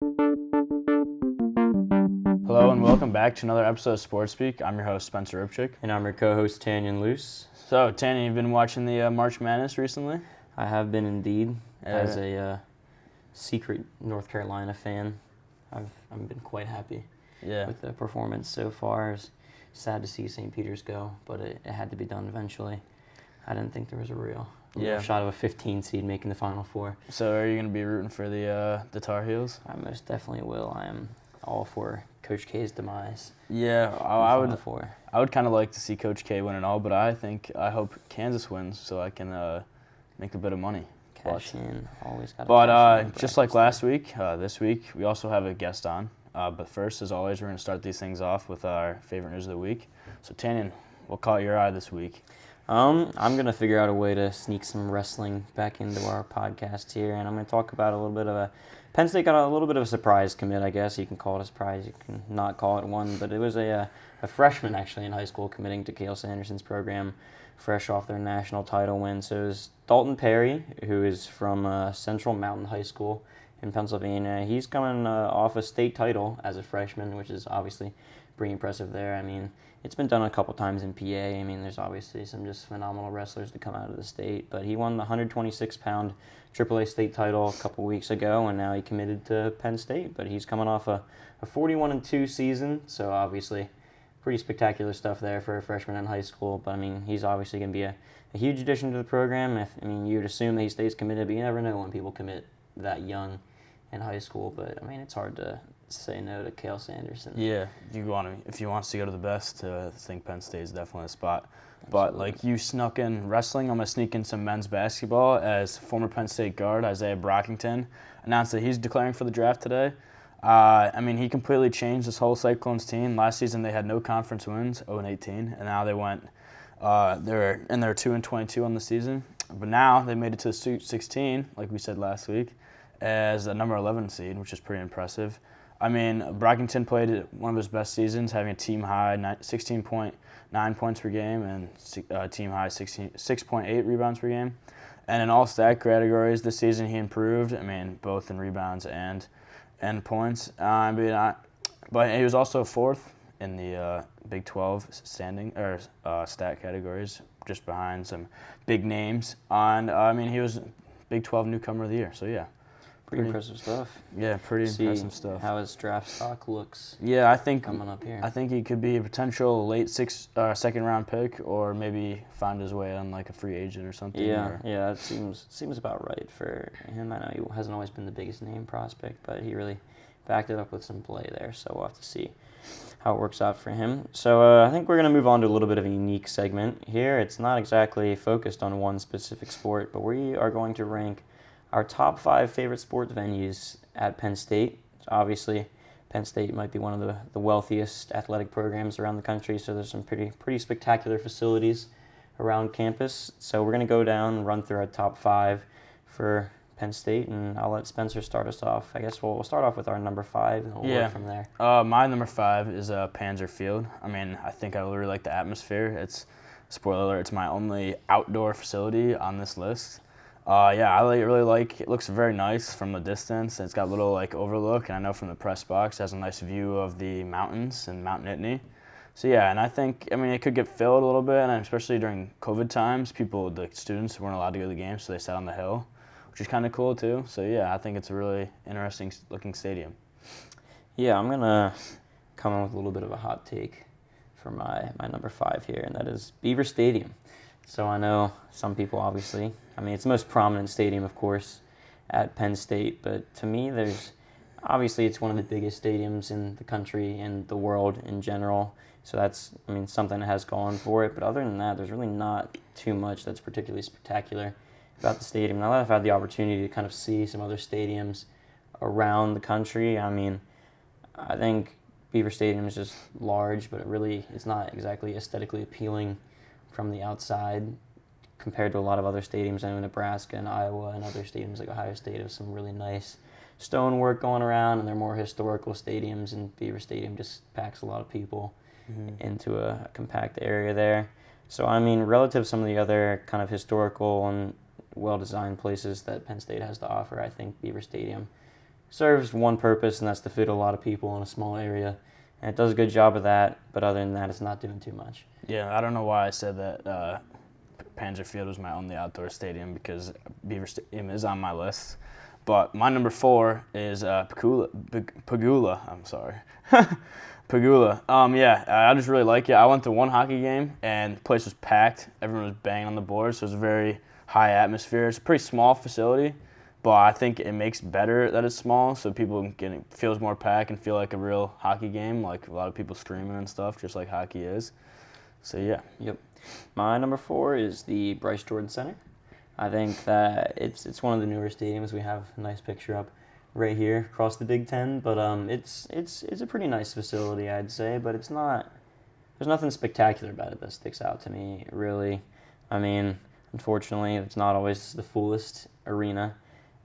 Hello and welcome back to another episode of Sports Speak. I'm your host, Spencer Ripchik. And I'm your co-host, Tanyon Loose. So, Tanyon, you've been watching the March Madness recently? I have been indeed. As a secret North Carolina fan, I've been quite happy with the performance so far. It's sad to see St. Peter's go, but it had to be done eventually. I didn't think there was a real shot of a 15 seed making the Final Four. So are you going to be rooting for the Tar Heels? I most definitely will. I am all for Coach K's demise. Yeah, I would kind of like to see Coach K win it all, but I hope Kansas wins so I can make a bit of money. Cash in, always got to But just like last week, this week, we also have a guest on. But first, as always, we're going to start these things off with our favorite news of the week. So, Tanyon, what caught your eye this week? I'm going to figure out a way to sneak some wrestling back into our podcast here, and I'm going to talk about a little bit of Penn State got a little bit of a surprise commit, I guess. You can call it a surprise, you can not call it one, but it was a freshman, actually, in high school committing to Cael Sanderson's program, fresh off their national title win. So it was Dalton Perry, who is from Central Mountain High School in Pennsylvania. He's coming off a state title as a freshman, which is obviously pretty impressive there. I mean, it's been done a couple times in PA. I mean, there's obviously some just phenomenal wrestlers to come out of the state, but he won the 126-pound AAA state title a couple weeks ago, and now he committed to Penn State, but he's coming off a 41-2 season, so obviously pretty spectacular stuff there for a freshman in high school, but I mean, he's obviously going to be a huge addition to the program. You'd assume that he stays committed, but you never know when people commit that young in high school, but I mean, it's hard to say no to Cael Sanderson. Yeah, if he wants to go to the best, I think Penn State is definitely a spot. But like you snuck in wrestling, I'm going to sneak in some men's basketball as former Penn State guard Isaiah Brockington announced that he's declaring for the draft today. He completely changed this whole Cyclones team. Last season they had no conference wins, 0-18, and now they went, they're 2-22 on the season. But now they made it to the Sweet 16, like we said last week, as the number 11 seed, which is pretty impressive. I mean, Brockington played one of his best seasons, having a team-high 16.9 points per game and team-high 6.8 rebounds per game. And in all stat categories this season, he improved, both in rebounds and points. But he was also fourth in the Big 12 stat categories, just behind some big names. And, he was Big 12 Newcomer of the Year, so yeah. Pretty impressive stuff. Yeah, pretty impressive stuff. How his draft stock looks. Yeah, I think coming up here. I think he could be a potential late second round pick, or maybe find his way on like a free agent or something. Yeah, that seems about right for him. I know he hasn't always been the biggest name prospect, but he really backed it up with some play there. So we'll have to see how it works out for him. So I think we're going to move on to a little bit of a unique segment here. It's not exactly focused on one specific sport, but we are going to rank our top 5 favorite sports venues at Penn State. Obviously, Penn State might be one of the wealthiest athletic programs around the country, so there's some pretty spectacular facilities around campus. So we're going to go down and run through our top 5 for Penn State, and I'll let Spencer start us off. I guess we'll start off with our number 5, and we'll work from there. My number 5 is Panzer Field. I think I really like the atmosphere. Spoiler alert, it's my only outdoor facility on this list. I really like it. Looks very nice from the distance. It's got a little overlook, and I know from the press box it has a nice view of the mountains and Mount Nittany. So and I think it could get filled a little bit, and especially during COVID times, the students weren't allowed to go to the game, so they sat on the hill, which is kind of cool too. So I think it's a really interesting looking stadium. Yeah, I'm gonna come in with a little bit of a hot take for my number 5 here, and that is Beaver Stadium. So I know some people obviously, it's the most prominent stadium, of course, at Penn State, but to me it's one of the biggest stadiums in the country and the world in general. So that's, something that has gone for it. But other than that, there's really not too much that's particularly spectacular about the stadium. Now that I've had the opportunity to kind of see some other stadiums around the country, I think Beaver Stadium is just large, but it's not exactly aesthetically appealing from the outside compared to a lot of other stadiums. I know Nebraska and Iowa and other stadiums like Ohio State have some really nice stonework going around, and they're more historical stadiums, and Beaver Stadium just packs a lot of people into a compact area there. So, relative to some of the other kind of historical and well-designed places that Penn State has to offer, I think Beaver Stadium serves one purpose, and that's to fit a lot of people in a small area. And it does a good job of that, but other than that, it's not doing too much. Yeah, I don't know why I said that Panzer Field was my only outdoor stadium, because Beaver Stadium is on my list. But my number 4 is Pagula. I'm sorry. Pagula. Yeah, I just really like it. I went to one hockey game, and the place was packed. Everyone was banging on the boards, so it was a very high atmosphere. It's a pretty small facility, but I think it makes better that it's small, so people feels more packed and feel like a real hockey game, like a lot of people screaming and stuff, just like hockey is. So, yeah. Yep. My number 4 is the Bryce Jordan Center. I think that it's one of the newer stadiums. We have a nice picture up right here across the Big Ten, but it's a pretty nice facility, I'd say, but it's not. There's nothing spectacular about it that sticks out to me, really. I mean, unfortunately, it's not always the fullest arena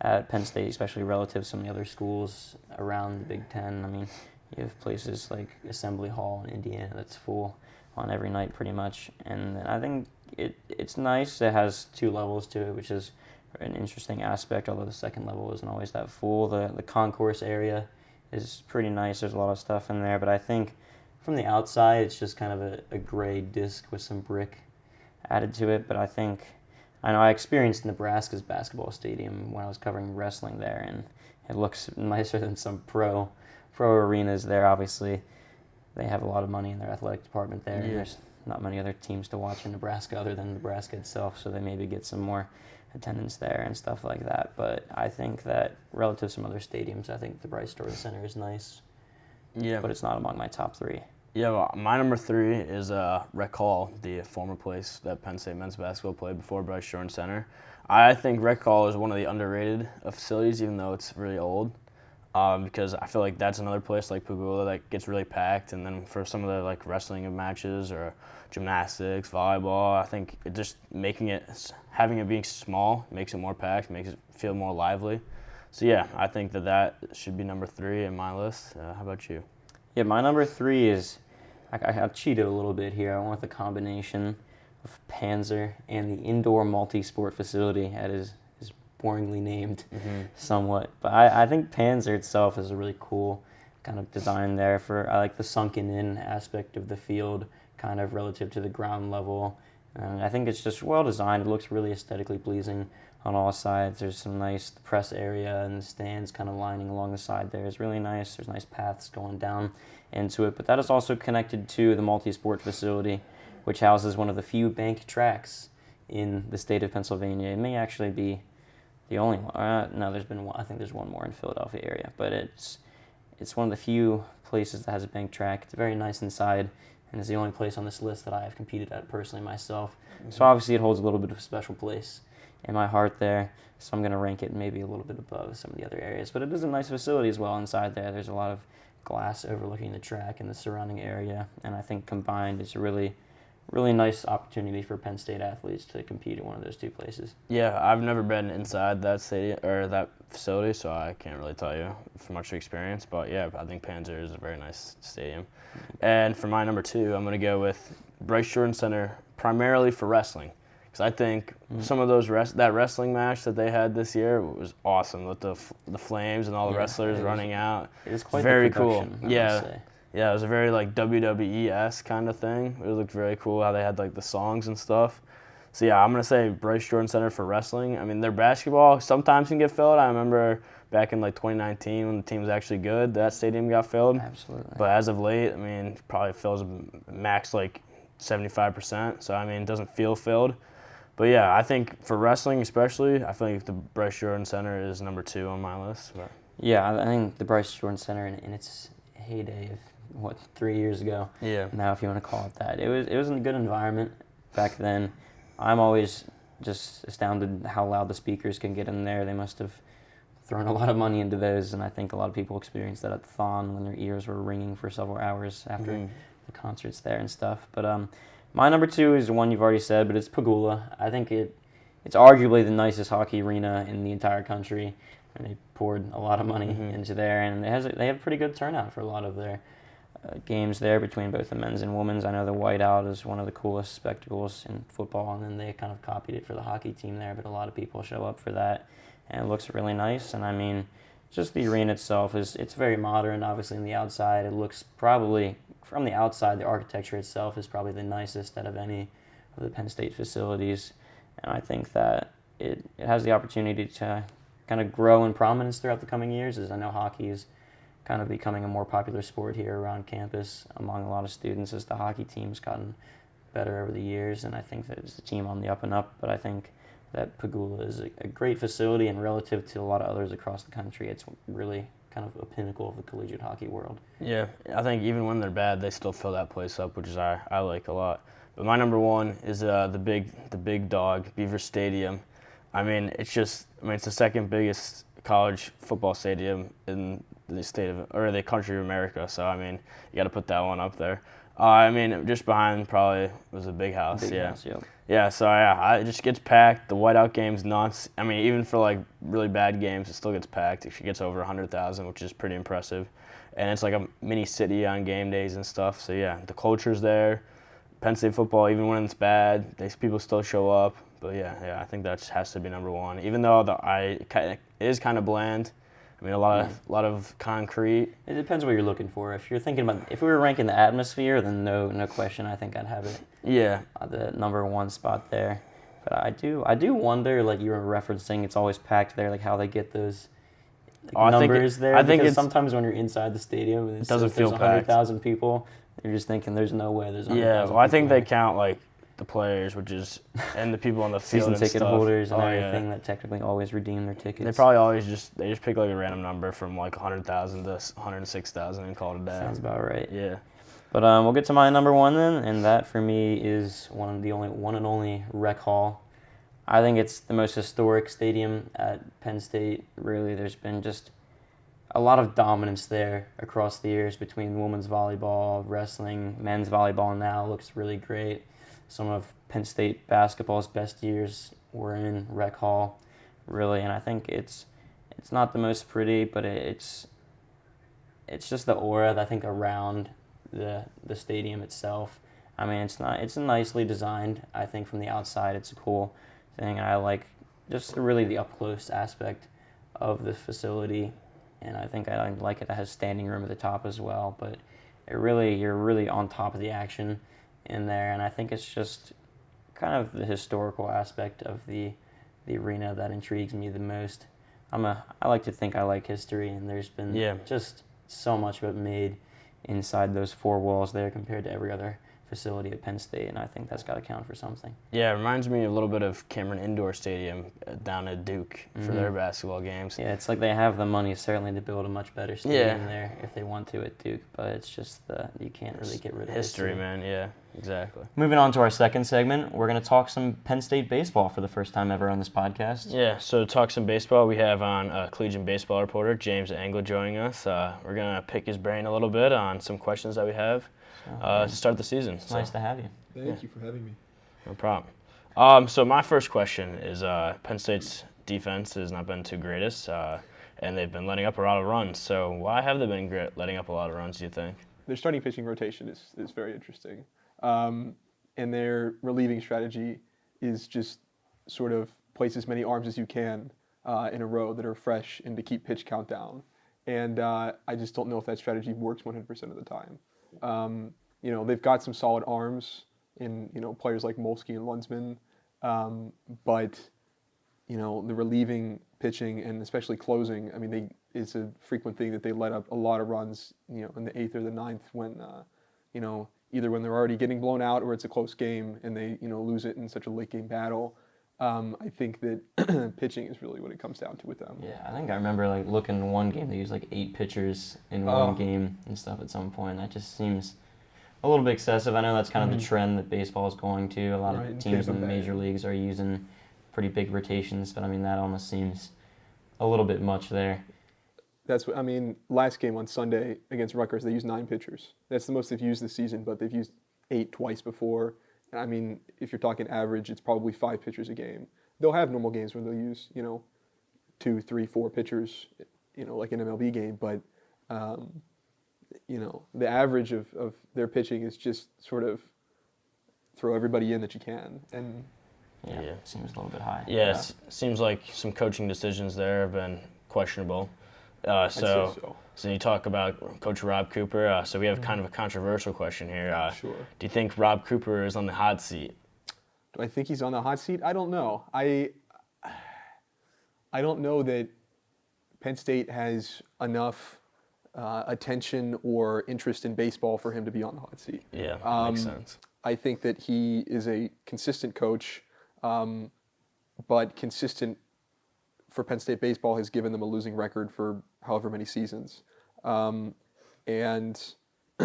at Penn State, especially relative to some of the other schools around the Big Ten. I mean, you have places like Assembly Hall in Indiana that's full on every night pretty much, and I think it's nice. It has 2 levels to it, which is an interesting aspect, although the second level isn't always that full. The concourse area is pretty nice. There's a lot of stuff in there, but I think from the outside it's just kind of a gray disc with some brick added to it. But I know I experienced Nebraska's basketball stadium when I was covering wrestling there, and it looks nicer than some pro arenas there. Obviously, they have a lot of money in their athletic department there. Yeah. There's not many other teams to watch in Nebraska other than Nebraska itself, so they maybe get some more attendance there and stuff like that. But I think that relative to some other stadiums, I think the Bryce Jordan Center is nice. Yeah. But it's not among my top 3. Yeah, well, my number 3 is Rec Hall, the former place that Penn State men's basketball played before Bryce Jordan Center. I think Rec Hall is one of the underrated facilities, even though it's really old. Because I feel like that's another place like Pagula that gets really packed, and then for some of the like wrestling matches or gymnastics, volleyball, I think it just having it being small makes it more packed, makes it feel more lively. So yeah, I think that should be number 3 in my list. How about you? Yeah, my number 3 is, I cheated a little bit here. I went with the combination of Panzer and the indoor multi-sport facility that is boringly named somewhat. But I think Panzer itself is a really cool kind of design there. I like the sunken in aspect of the field kind of relative to the ground level. And I think it's just well designed. It looks really aesthetically pleasing on all sides. There's some nice press area and the stands kind of lining along the side there. It's really nice. There's nice paths going down into it. But that is also connected to the multi-sport facility, which houses one of the few banked tracks in the state of Pennsylvania. It may actually be the only one. No, there's been one. I think there's one more in Philadelphia area, but it's one of the few places that has a banked track. It's very nice inside, and it's the only place on this list that I have competed at personally myself. So obviously it holds a little bit of a special place in my heart there. So I'm going to rank it maybe a little bit above some of the other areas. But it is a nice facility as well inside there. There's a lot of glass overlooking the track and the surrounding area, and I think combined it's a really nice opportunity for Penn State athletes to compete in one of those 2 places. Yeah, I've never been inside that stadium or that facility, so I can't really tell you from much experience. But yeah, I think Panzer is a very nice stadium. And for my number 2, I'm going to go with Bryce Jordan Center, primarily for wrestling, because I think some of those that wrestling match that they had this year was awesome with the flames and all the wrestlers running out. It was quite very the cool. production, I must say. Yeah, it was a very like WWE-esque kind of thing. It looked very cool how they had like the songs and stuff. So yeah, I'm gonna say Bryce Jordan Center for wrestling. I mean, their basketball sometimes can get filled. I remember back in like 2019 when the team was actually good, that stadium got filled. Absolutely. But as of late, I mean, it probably fills max like 75%. So I mean, it doesn't feel filled. But yeah, I think for wrestling especially, I think the Bryce Jordan Center is number 2 on my list. But. Yeah, I think the Bryce Jordan Center in its heyday of 3 years ago. Yeah. Now, if you want to call it that, it was a good environment back then. I'm always just astounded how loud the speakers can get in there. They must have thrown a lot of money into those, and I think a lot of people experienced that at the Thon when their ears were ringing for several hours after the concerts there and stuff. But my number 2 is the one you've already said, but it's Pagula. I think it's arguably the nicest hockey arena in the entire country. And they poured a lot of money into there, and they have pretty good turnout for a lot of their games there between both the men's and women's. I know the whiteout is one of the coolest spectacles in football, and then they kind of copied it for the hockey team there, but a lot of people show up for that, and it looks really nice. And I mean, just the arena itself it's very modern. Obviously, on the outside, it looks probably from the outside, the architecture itself is probably the nicest out of any of the Penn State facilities, and I think that it has the opportunity to kind of grow in prominence throughout the coming years, as I know hockey is kind of becoming a more popular sport here around campus among a lot of students as the hockey team's gotten better over the years, and I think that it's a team on the up and up, but I think that Pagula is a great facility, and relative to a lot of others across the country, it's really kind of a pinnacle of the collegiate hockey world. Yeah, I think even when they're bad, they still fill that place up, which is I like a lot. But my number one is the big dog, Beaver Stadium. I mean, it's the second biggest college football stadium in the state of, or the country of America. So I mean, you got to put that one up there. I mean, just behind probably was a Big House. House, yep. Yeah, so it just gets packed. The whiteout game's nuts. I mean, even for like really bad games, it still gets packed. It gets over 100,000, which is pretty impressive. And it's like a mini city on game days and stuff. So yeah, the culture's there. Penn State football, even when it's bad, people still show up. But yeah, I think that has to be number one. Even though it is kind of bland. I mean, a lot of concrete. It depends what you're looking for. If you're thinking about, if we were ranking the atmosphere, then no question, I think I'd have it. Yeah. The number one spot there. But I do wonder, like you were referencing, it's always packed there, like how they get those numbers there. I think because sometimes when you're inside the stadium, and it doesn't feel there's packed. 100,000 people, you're just thinking there's no way there's 100,000 Yeah, well, I think people they count like the players, and the people on the field season and ticket stuff. holders and Oh, everything that technically always redeem their tickets. They probably always just pick like a random number from like 100,000 to 106,000 and call it a day. Sounds about right. Yeah. But we'll get to my number one then, and that for me is one and only Rec Hall. I think it's the most historic stadium at Penn State. Really, there's been just a lot of dominance there across the years between women's volleyball, wrestling, men's volleyball now looks really great. Some of Penn State basketball's best years were in Rec Hall, really, and I think it's not the most pretty, but it's just the aura that I think around the stadium itself. I mean, it's nicely designed. I think from the outside, it's a cool thing. I like just really the up close aspect of the facility, and I think I like it. It has standing room at the top as well, but you're really on top of the action in there, and I think it's just kind of the historical aspect of the arena that intrigues me the most. I like to think I like history, and there's been just so much of it made inside those four walls there compared to every other facility at Penn State, and I think that's got to count for something. Yeah, it reminds me a little bit of Cameron Indoor Stadium down at Duke for their basketball games. Yeah, it's like they have the money certainly to build a much better stadium there if they want to at Duke, but it's just you can't really get rid of history, man. Yeah, exactly. Moving on to our second segment, we're going to talk some Penn State baseball for the first time ever on this podcast. Yeah, so to talk some baseball, we have on Collegian baseball reporter James Engel joining us. We're going to pick his brain a little bit on some questions that we have to start the season. It's nice to have you. Thank you for having me. No problem. So my first question is Penn State's defense has not been too greatest, and they've been letting up a lot of runs. So why have they been letting up a lot of runs, do you think? Their starting pitching rotation is very interesting. And their relieving strategy is just sort of place as many arms as you can in a row that are fresh and to keep pitch count down. And I just don't know if that strategy works 100% of the time. They've got some solid arms in, players like Molsky and Lunsman, but, the relieving pitching and especially closing, I mean, it's a frequent thing that they let up a lot of runs, in the 8th or the 9th when, either when they're already getting blown out or it's a close game and they, lose it in such a late game battle. I think that pitching is really what it comes down to with them. Yeah, I think I remember looking in one game, they used 8 pitchers in one game and stuff at some point. That just seems a little bit excessive. I know that's kind of the trend that baseball is going to. A lot of teams in the major leagues are using pretty big rotations, but I mean, that almost seems a little bit much there. That's what I mean. Last game on Sunday against Rutgers, they used 9 pitchers. That's the most they've used this season, but they've used 8 twice before. And I mean, if you're talking average, it's probably 5 pitchers a game. They'll have normal games where they'll use, 2, 3, 4 pitchers, like an MLB game. But, the average of their pitching is just sort of throw everybody in that you can. And yeah. Seems a little bit high. Yeah, it seems like some coaching decisions there have been questionable. I'd say So so. so you talk about Coach Rob Cooper. So we have kind of a controversial question here. Sure. Do you think Rob Cooper is on the hot seat? Do I think he's on the hot seat? I don't know. I don't know that Penn State has enough attention or interest in baseball for him to be on the hot seat. Yeah, makes sense. I think that he is a consistent coach, but consistent for Penn State baseball has given them a losing record for however many seasons. And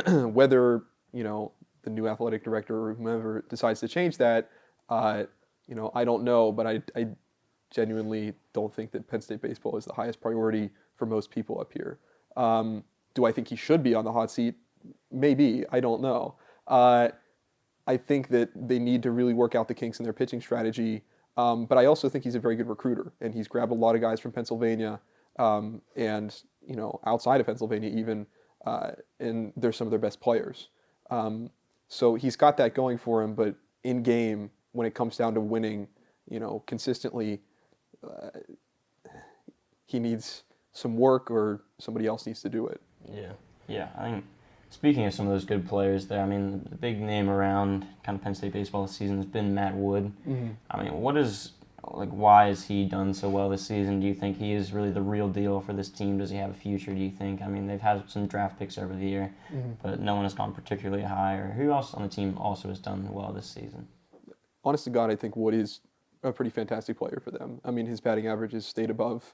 whether, the new athletic director or whomever decides to change that, I don't know, but I genuinely don't think that Penn State baseball is the highest priority for most people up here. Do I think he should be on the hot seat? Maybe. I don't know. I think that they need to really work out the kinks in their pitching strategy. But I also think he's a very good recruiter, and he's grabbed a lot of guys from Pennsylvania, and outside of Pennsylvania even, and they're some of their best players. So he's got that going for him. But in game, when it comes down to winning, consistently, he needs some work, or somebody else needs to do it. Yeah. Yeah, I think speaking of some of those good players there, I mean, the big name around kind of Penn State baseball this season has been Matt Wood. Mm-hmm. I mean, why has he done so well this season? Do you think he is really the real deal for this team? Does he have a future, do you think? I mean, they've had some draft picks over the year, but no one has gone particularly high. Or who else on the team also has done well this season? Honest to God, I think Wood is a pretty fantastic player for them. I mean, his batting average has stayed above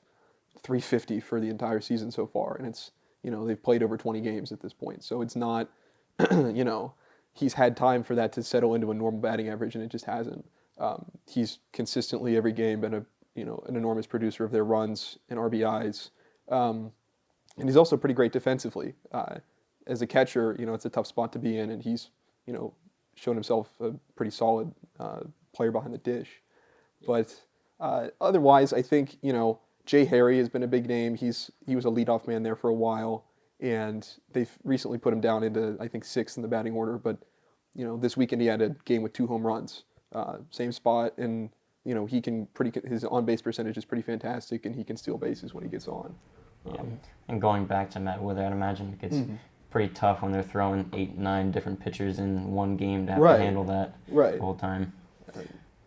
350 for the entire season so far, and it's, they've played over 20 games at this point. So it's not, he's had time for that to settle into a normal batting average, and it just hasn't. He's consistently every game been an enormous producer of their runs and RBIs. And he's also pretty great defensively. As a catcher, it's a tough spot to be in, and he's, shown himself a pretty solid player behind the dish. But otherwise, I think, Jay Harry has been a big name. He was a leadoff man there for a while, and they've recently put him down into, I think, 6th in the batting order. But, this weekend he had a game with 2 home runs, same spot, and, his on-base percentage is pretty fantastic, and he can steal bases when he gets on. Yeah. And going back to Matt Wood, I'd imagine it gets pretty tough when they're throwing 8, 9 different pitchers in one game to have to handle that the whole time.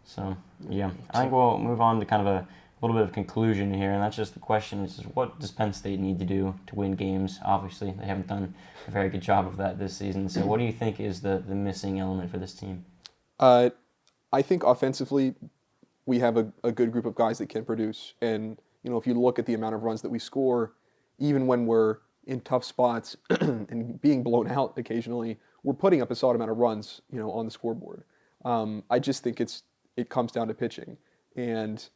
So, yeah, I think we'll move on to kind of a little bit of conclusion here, and that's just the question is what does Penn State need to do to win games? Obviously, they haven't done a very good job of that this season. So what do you think is the missing element for this team? I think offensively, we have a good group of guys that can produce. And, if you look at the amount of runs that we score, even when we're in tough spots and being blown out occasionally, we're putting up a solid amount of runs, on the scoreboard. I just think it comes down to pitching. And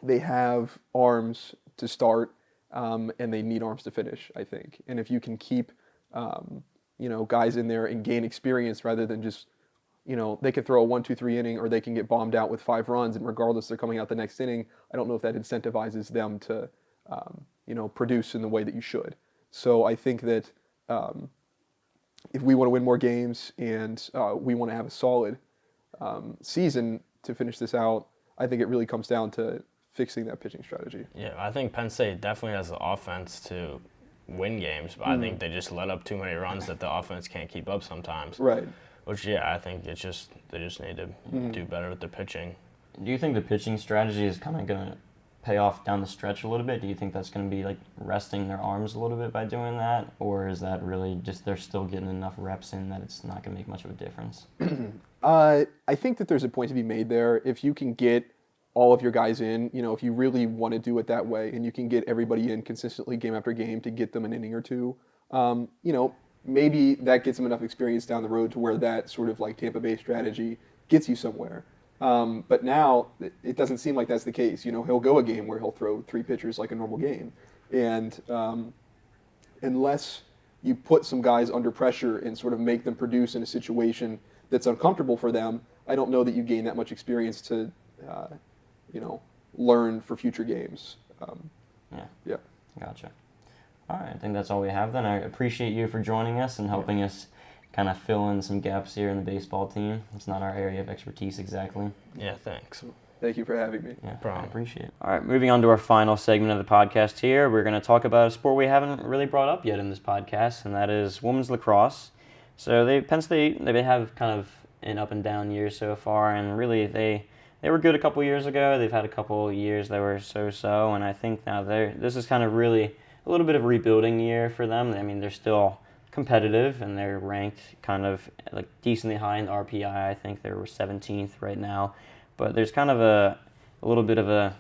they have arms to start, and they need arms to finish, I think. And if you can keep, guys in there and gain experience rather than just, they could throw a 1-2-3 inning, or they can get bombed out with 5 runs, and regardless they're coming out the next inning, I don't know if that incentivizes them to, produce in the way that you should. So I think that if we want to win more games and we want to have a solid season to finish this out, I think it really comes down to fixing that pitching strategy. Yeah, I think Penn State definitely has the offense to win games, but I think they just let up too many runs that the offense can't keep up sometimes. Right. Which, I think they just need to do better with the pitching. Do you think the pitching strategy is kind of going to pay off down the stretch a little bit? Do you think that's going to be like resting their arms a little bit by doing that? Or is that really just they're still getting enough reps in that it's not going to make much of a difference? I think that there's a point to be made there. If you can get all of your guys in, if you really want to do it that way, and you can get everybody in consistently game after game to get them an inning or two, maybe that gets them enough experience down the road to where that sort of like Tampa Bay strategy gets you somewhere. But now it doesn't seem like that's the case. He'll go a game where he'll throw 3 pitchers like a normal game. And unless you put some guys under pressure and sort of make them produce in a situation that's uncomfortable for them, I don't know that you gain that much experience to, learn for future games. Yeah. Gotcha. All right, I think that's all we have then. I appreciate you for joining us and helping us kind of fill in some gaps here in the baseball team. It's not our area of expertise exactly. Yeah, thanks. Thank you for having me. Yeah, problem. I appreciate it. All right, moving on to our final segment of the podcast here. We're going to talk about a sport we haven't really brought up yet in this podcast, and that is women's lacrosse. So Penn State, they have kind of an up and down year so far, and really they were good a couple years ago. They've had a couple years that were so-so, and I think now this is kind of really a little bit of a rebuilding year for them. I mean, they're still competitive, and they're ranked kind of like decently high in the RPI. I think they're 17th right now. But there's kind of a little bit of a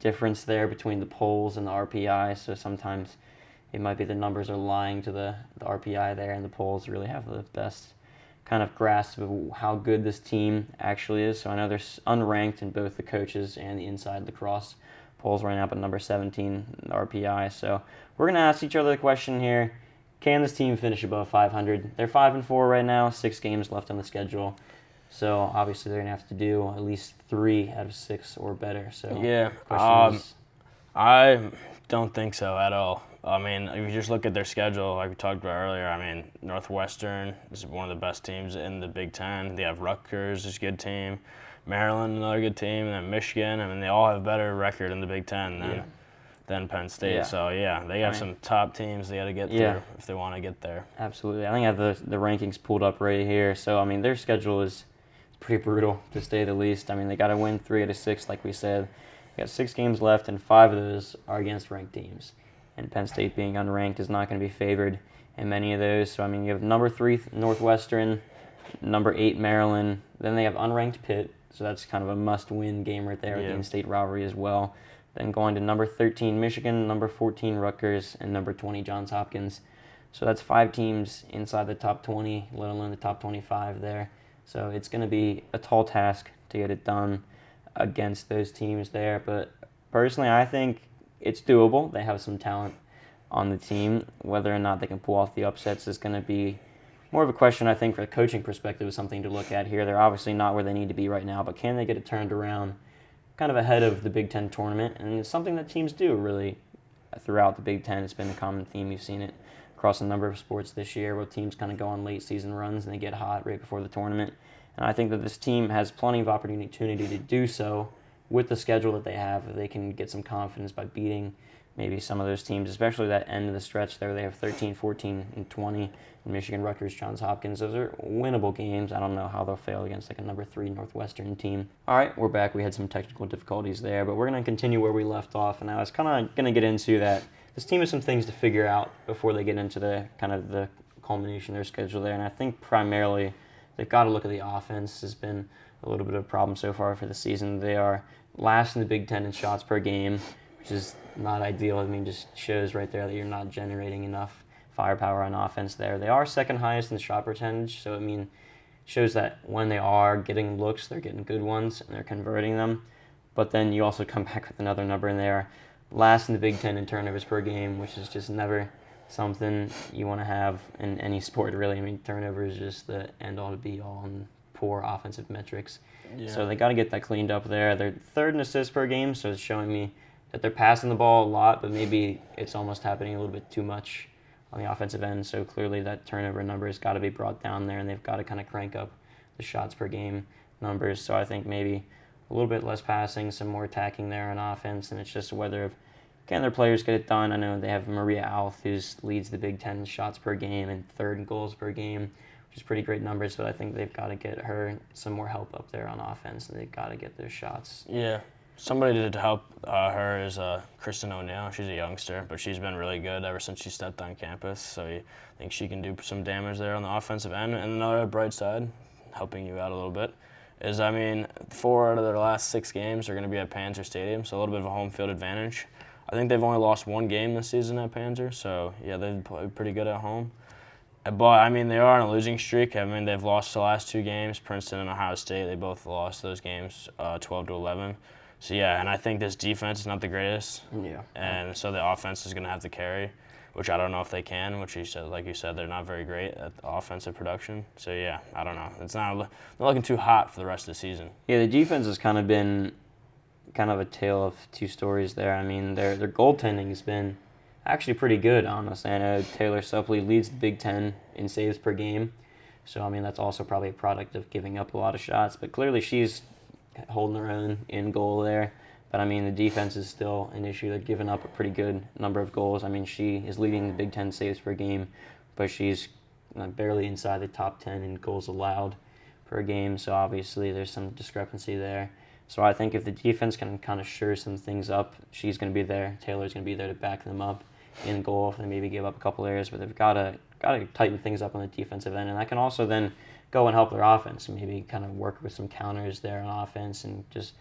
difference there between the polls and the RPI. So sometimes it might be the numbers are lying to the RPI there, and the polls really have the best kind of grasp of how good this team actually is. So I know they're unranked in both the coaches and the inside lacrosse polls right now, but number 17 in the RPI. So we're going to ask each other the question here. Can this team finish above 500? They're 5-4 right now, 6 games left on the schedule. So obviously they're going to have to do at least 3 out of 6 or better. So Yeah, question I don't think so at all. I mean, if you just look at their schedule, like we talked about earlier, I mean, Northwestern is one of the best teams in the Big Ten. They have Rutgers, is a good team. Maryland, another good team. And then Michigan. I mean, they all have a better record in the Big Ten than Penn State. Yeah. So, yeah, they have some top teams they got to get through if they want to get there. Absolutely. I think I have the rankings pulled up right here. So, I mean, their schedule is pretty brutal, to say the least. I mean, they got to win 3 out of 6, like we said. They got 6 games left, and 5 of those are against ranked teams. And Penn State being unranked is not going to be favored in many of those. So, I mean, you have number 3 Northwestern, number 8 Maryland. Then they have unranked Pitt, so that's kind of a must-win game right there with the in-state rivalry as well. Then going to number 13 Michigan, number 14 Rutgers, and number 20 Johns Hopkins. So that's 5 teams inside the top 20, let alone the top 25 there. So it's going to be a tall task to get it done against those teams there. But personally, I think it's doable. They have some talent on the team. Whether or not they can pull off the upsets is going to be more of a question, I think, for a coaching perspective, is something to look at here. They're obviously not where they need to be right now, but can they get it turned around kind of ahead of the Big Ten tournament? And it's something that teams do really throughout the Big Ten. It's been a common theme. You've seen it across a number of sports this year where teams kind of go on late season runs and they get hot right before the tournament. And I think that this team has plenty of opportunity to do so with the schedule that they have. If they can get some confidence by beating maybe some of those teams, especially that end of the stretch there. They have 13, 14, and 20 in Michigan, Rutgers, Johns Hopkins. Those are winnable games. I don't know how they'll fail against like a number 3 Northwestern team. All right, we're back. We had some technical difficulties there, but we're going to continue where we left off. And I was kind of going to get into that. This team has some things to figure out before they get into the kind of the culmination of their schedule there. And I think primarily they've got to look at the offense. Has been a little bit of a problem so far for the season. They are last in the Big Ten in shots per game, which is not ideal. I mean, just shows right there that you're not generating enough firepower on offense there. They are second highest in the shot percentage, so shows that when they are getting looks, they're getting good ones and they're converting them. But then you also come back with another number, and they are last in the Big Ten in turnovers per game, which is just never something you want to have in any sport, really. I mean, turnover is just the end-all to be-all in poor offensive metrics. Yeah. So they got to get that cleaned up there. They're third in assists per game, so it's showing me that they're passing the ball a lot, but maybe it's almost happening a little bit too much on the offensive end. So clearly that turnover number has got to be brought down there, and they've got to kind of crank up the shots per game numbers. So I think maybe a little bit less passing, some more attacking there on offense, and it's just whether of can their players get it done. I know they have Maria Alf, who leads the Big Ten in shots per game and 3rd in goals per game, which is pretty great numbers, but I think they've got to get her some more help up there on offense, and they've got to get their shots. Yeah. Somebody to help her is Kristen O'Neill. She's a youngster, but she's been really good ever since she stepped on campus. So I think she can do some damage there on the offensive end. And another bright side, helping you out a little bit, is 4 out of their last 6 games are going to be at Panzer Stadium, so a little bit of a home field advantage. I think they've only lost 1 game this season at Panzer, so yeah, they've played pretty good at home. But, they are on a losing streak. They've lost the last 2 games. Princeton and Ohio State, they both lost those games 12-11. So, yeah, and I think this defense is not the greatest. Yeah. And so the offense is going to have to carry, which I don't know if they can, which like you said, they're not very great at offensive production. So, yeah, I don't know. It's not looking too hot for the rest of the season. Yeah, the defense has kind of been kind of a tale of 2 stories there. Their goaltending has been actually pretty good, honestly. I know Taylor Suppley leads the Big Ten in saves per game. So, that's also probably a product of giving up a lot of shots. But clearly she's holding their own in goal there. But, I mean, the defense is still an issue. They're giving up a pretty good number of goals. I mean, she is leading the Big Ten saves per game, but she's barely inside the top 10 in goals allowed per game. So, obviously, there's some discrepancy there. So, I think if the defense can kind of shore some things up, she's going to be there. Taylor's going to be there to back them up in goal and maybe give up a couple errors. But they've got to tighten things up on the defensive end. And that can also then go and help their offense. Maybe kind of work with some counters there on offense and just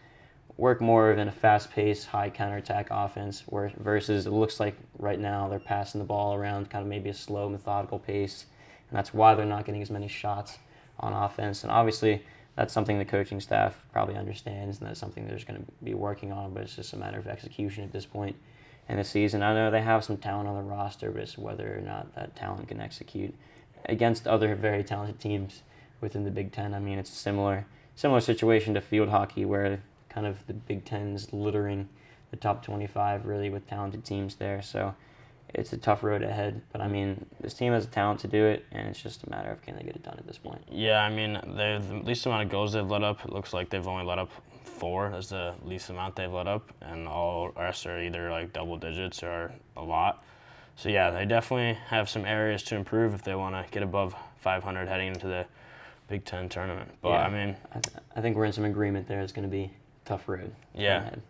work more in a fast-paced, high counterattack offense versus it looks like right now they're passing the ball around kind of maybe a slow, methodical pace, and that's why they're not getting as many shots on offense. And obviously, that's something the coaching staff probably understands, and that's something they're just going to be working on, but it's just a matter of execution at this point in the season. I know they have some talent on the roster, but it's whether or not that talent can execute against other very talented teams within the Big Ten. I mean, it's a similar situation to field hockey where kind of the Big Ten's littering the top 25 really with talented teams there. So it's a tough road ahead. But, I mean, this team has the talent to do it, and it's just a matter of can they get it done at this point. Yeah, I mean, the least amount of goals they've let up, it looks like they've only let up 4. That's the least amount they've let up, and all the rest are either like double digits or a lot. So, yeah, they definitely have some areas to improve if they want to get above 500 heading into the Big Ten tournament. But, yeah, I mean, I think we're in some agreement there. It's going to be a tough road. Yeah. Ahead.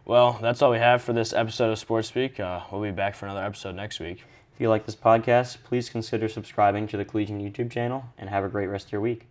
Well, that's all we have for this episode of Sports Speak. We'll be back for another episode next week. If you like this podcast, please consider subscribing to the Collegian YouTube channel, and have a great rest of your week.